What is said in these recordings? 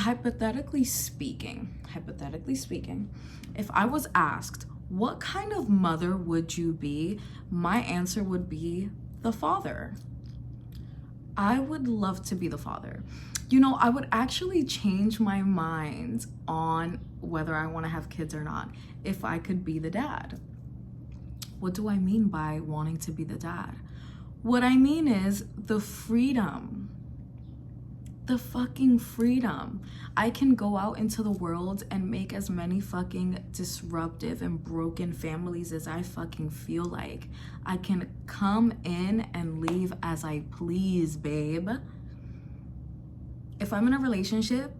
hypothetically speaking, if I was asked, what kind of mother would you be? My answer would be the father. I would love to be the father. You know, I would actually change my mind on whether I want to have kids or not if I could be the dad. What do I mean by wanting to be the dad? What I mean is the freedom. The fucking freedom. I can go out into the world and make as many fucking disruptive and broken families as I fucking feel like. I can come in and leave as I please, babe. If I'm in a relationship,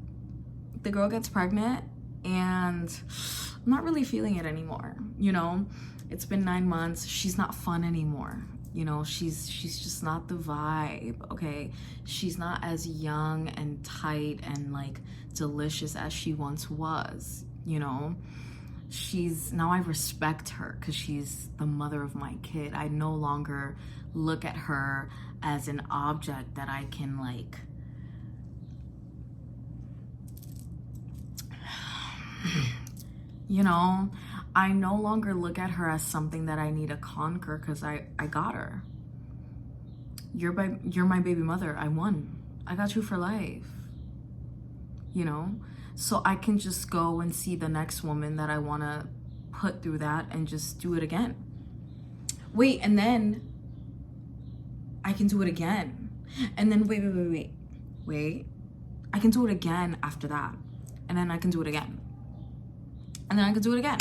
the girl gets pregnant and I'm not really feeling it anymore, you know? It's been 9 months. She's not fun anymore. You know, she's just not the vibe, okay? She's not as young and tight and like delicious as she once was, you know? Now I respect her because she's the mother of my kid. I no longer look at her as an object that I can like, you know? I no longer look at her as something that I need to conquer because I got her. You're my baby mother. I won. I got you for life. You know? So I can just go and see the next woman that I want to put through that and just do it again. Wait, and then I can do it again. And then wait. I can do it again after that. And then I can do it again. And then I can do it again.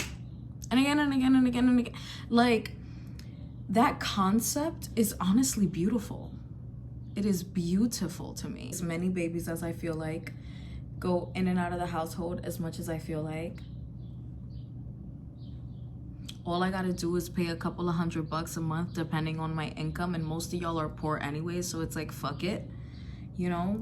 And again and again and again and again. Like, that concept is honestly beautiful. It is beautiful to me. As many babies as I feel like, go in and out of the household as much as I feel like. All I gotta do is pay a couple of $100 a month depending on my income, and most of y'all are poor anyway, so it's like, fuck it, you know?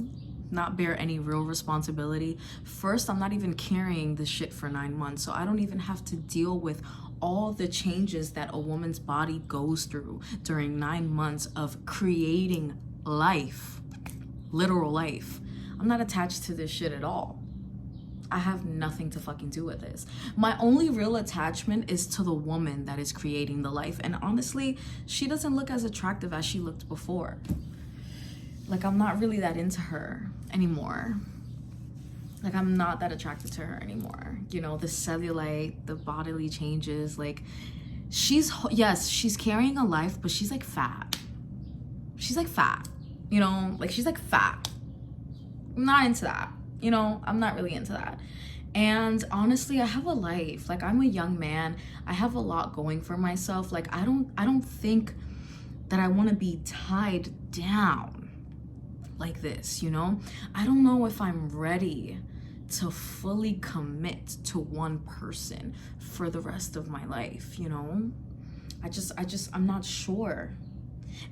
Not bear any real responsibility. First, I'm not even carrying this shit for 9 months, so I don't even have to deal with all the changes that a woman's body goes through during 9 months of creating life, literal life. I'm not attached to this shit at all. I have nothing to fucking do with this. My only real attachment is to the woman that is creating the life, and honestly, she doesn't look as attractive as she looked before. Like, I'm not really that into her anymore. Like, I'm not that attracted to her anymore. You know, the cellulite, the bodily changes, like, she's carrying a life, but she's like fat. She's like fat, you know, like she's like fat. I'm not into that, you know, I'm not really into that. And honestly, I have a life. Like, I'm a young man. I have a lot going for myself. Like, I don't think that I want to be tied down like this, you know? I don't know if I'm ready to fully commit to one person for the rest of my life, you know? I'm not sure.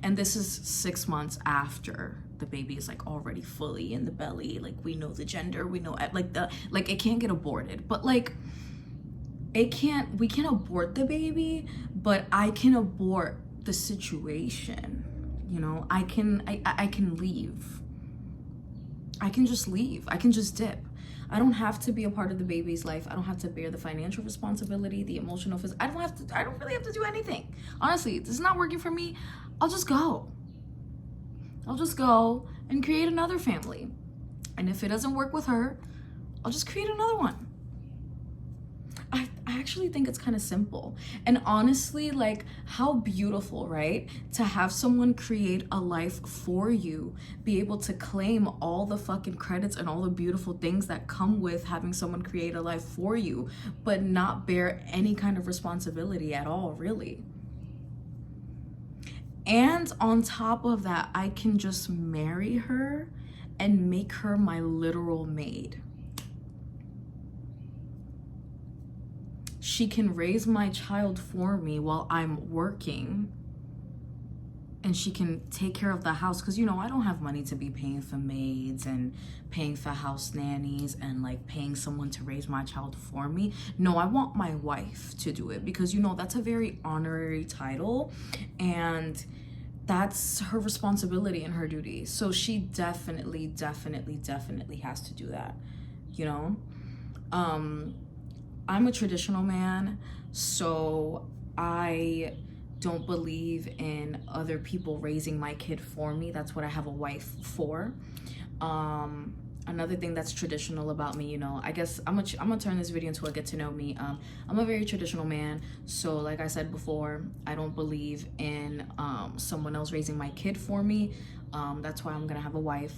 And this is 6 months after the baby is like already fully in the belly. Like, we know the gender, we know like it can't get aborted, but like we can't abort the baby, but I can abort the situation. You know, I can leave. I can just leave. I can just dip. I don't have to be a part of the baby's life. I don't have to bear the financial responsibility, the emotional, I don't really have to do anything. Honestly, this is not working for me. I'll just go and create another family. And if it doesn't work with her, I'll just create another one. I actually think it's kind of simple. And honestly, like, how beautiful, right? To have someone create a life for you, be able to claim all the fucking credits and all the beautiful things that come with having someone create a life for you, but not bear any kind of responsibility at all, really. And on top of that, I can just marry her and make her my literal maid. She can raise my child for me while I'm working, and she can take care of the house, because, you know, I don't have money to be paying for maids and paying for house nannies and like paying someone to raise my child for me. No, I want my wife to do it, because, you know, that's a very honorary title and that's her responsibility and her duty. So she definitely has to do that. you know? I'm a traditional man, so I don't believe in other people raising my kid for me. That's what I have a wife for. Another thing that's traditional about me, you know, I guess I'm gonna turn this video into a get to know me. I'm a very traditional man, so like I said before, I don't believe in someone else raising my kid for me. That's why I'm gonna have a wife.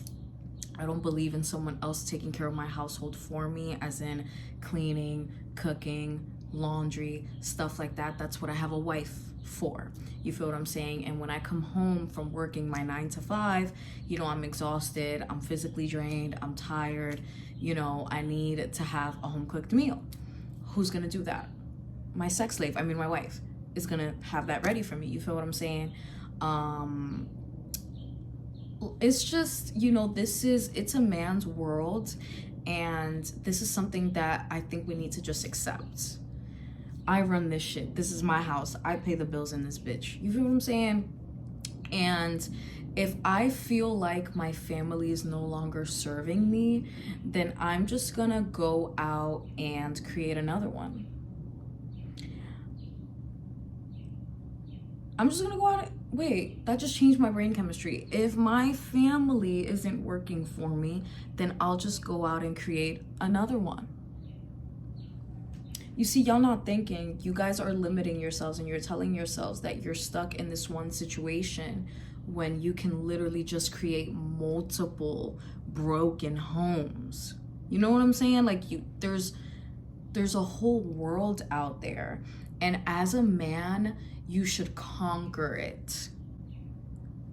I don't believe in someone else taking care of my household for me, as in cleaning, cooking, laundry, stuff like that. That's what I have a wife for. You feel what I'm saying? And when I come home from working my 9 to 5, you know, I'm exhausted, I'm physically drained, I'm tired, you know, I need to have a home cooked meal. Who's gonna do that? My sex slave, I mean my wife, is gonna have that ready for me. You feel what I'm saying? It's just, you know, it's a man's world, and this is something that I think we need to just accept. I run this shit. This is my house. I pay the bills in this bitch. You feel what I'm saying? And if I feel like my family is no longer serving me, then I'm just gonna go out and create another one. I'm just gonna go out. Wait, that just changed my brain chemistry. If my family isn't working for me, then I'll just go out and create another one. You see, y'all not thinking. You guys are limiting yourselves, and you're telling yourselves that you're stuck in this one situation when you can literally just create multiple broken homes. You know what I'm saying? Like, there's a whole world out there, and as a man, you should conquer it.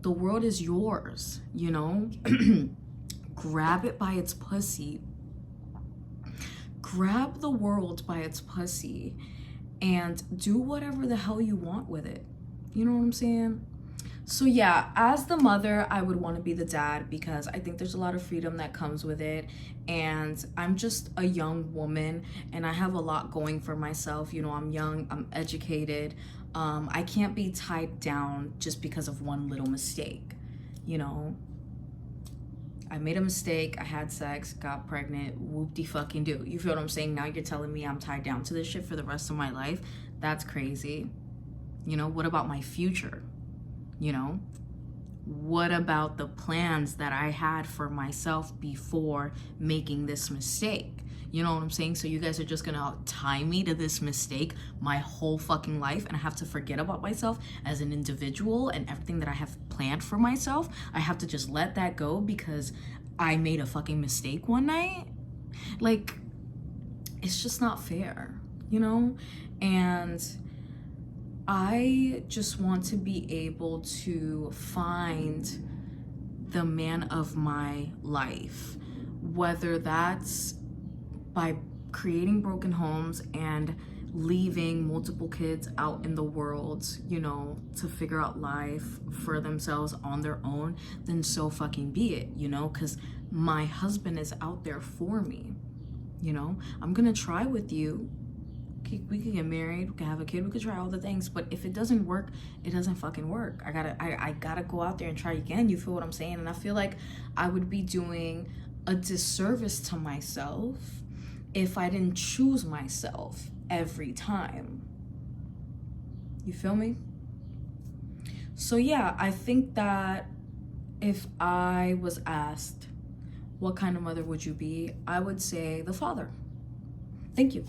The world is yours, you know? Grab it by its pussy. Grab the world by its pussy and do whatever the hell you want with it. You know what I'm saying? So yeah, as the mother, I would want to be the dad, because I think there's a lot of freedom that comes with it. And I'm just a young woman, and I have a lot going for myself. You know, I'm young, I'm educated. I can't be tied down just because of one little mistake, you know? I made a mistake, I had sex, got pregnant, whoop-de-fucking-do. You feel what I'm saying? Now you're telling me I'm tied down to this shit for the rest of my life? That's crazy. You know, what about my future? You know? What about the plans that I had for myself before making this mistake? You know what I'm saying? So you guys are just gonna tie me to this mistake my whole fucking life, and I have to forget about myself as an individual and everything that I have planned for myself. I have to just let that go because I made a fucking mistake one night? Like, it's just not fair, you know? And I just want to be able to find the man of my life, whether that's by creating broken homes and leaving multiple kids out in the world, you know, to figure out life for themselves on their own, then so fucking be it, you know, because my husband is out there for me, you know. I'm gonna try with you. We could get married, we could have a kid, we could try all the things, but if it doesn't work, it doesn't fucking work. I gotta go out there and try again. You feel what I'm saying? And I feel like I would be doing a disservice to myself if I didn't choose myself every time. You feel me? So yeah, I think that if I was asked what kind of mother would you be, I would say the father. Thank you.